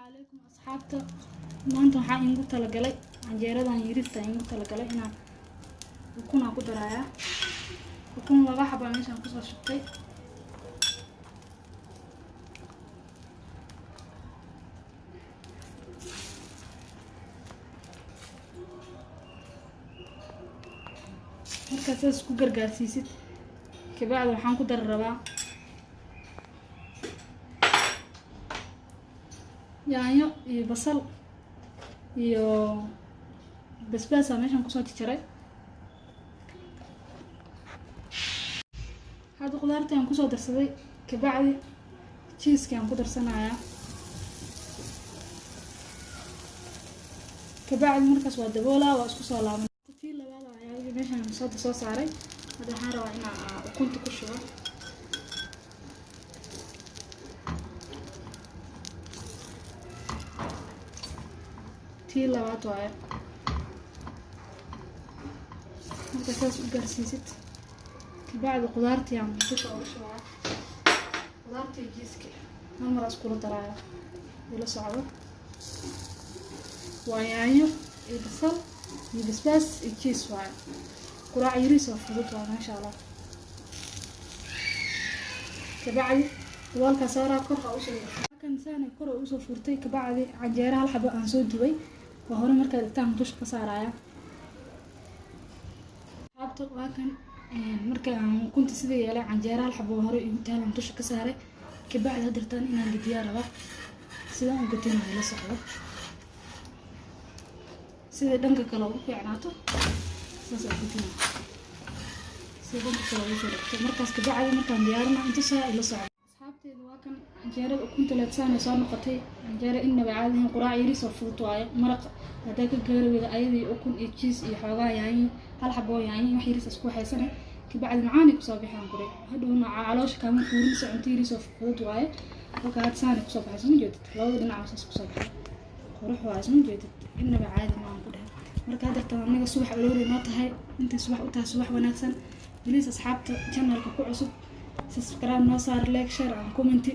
عليكم أصحابته ما أنتم حاين قلت لقلي عن جيران يريد إن قلت لقلي إن يكون أكو درايا يكون لغة حبة مش هنقص شطي marka saas ku gargaarsiisid kabacdi waxaan ku darrabaa yaanyo iyo basal iyo basbaas meeshan ku soo jarjaray hada qudaarta aan ku soo darsaday kabacdi cheese aan ku darsanayaa kabacdi markaas waa daboolaa waa isku soo laaban tii labaad ayaa meeshan soo saaray hada waxaan rabaa inaan ukunta ku shubo tii labaad waaye marka saas u gaarsiisid kabacdi qudaartii aan dusha uga shubaa qudaartii jiiska hal mar iskula daraayo ila socdo waa yaanyo iyo basal iyo basbaas iyo cheese waaye quraac yariis oo fudud waa maasha allah kabacdi walka saaraa kor u soo kan saana kor u soo furtay kabacdi canjeera hal xabo aan soo dubay waa hore marka dhigtaan dusha ka saaraya habto waa kan marka aan kunta sida yeelay canjeera hal xabo hore igu taalan dusha ka saaray kabacdi hadirtaan inaan gadiyaa raba sida aan gadin la socdo sida dhanka kale ugu fiicnaato saas aan gadin sida dhanka kale ugu soo dhigto markaas kabacdi markaan diyaarina inta saa ila socdo asxaabteedu waa kan canjeerada ukunta leedsaan soo noqotay canjeera inaba caadihin quraac yariis oo fudud waaye maraq hadaa ka gaarowda ayadii ukun iyo cheese iyo xoogaa yaanyo hal xabo yaanyo wax yariis isku haysanay kabacdi macaan ku soo bixaan qure hadhowna caloosha kama fuurinayso cunto yariis oo fudud waaye halka had saan ku soo baxayso ma jeedid labada dhinac saas ku soo baxay qurux waa isma jeedid inaba caadi ma aan ku dhahay marka hadartan anaga subax aroori noo tahay inta subax u tahay subax wanaagsan please asxaabta channelka ku cusub subscribe noo saar like share and comment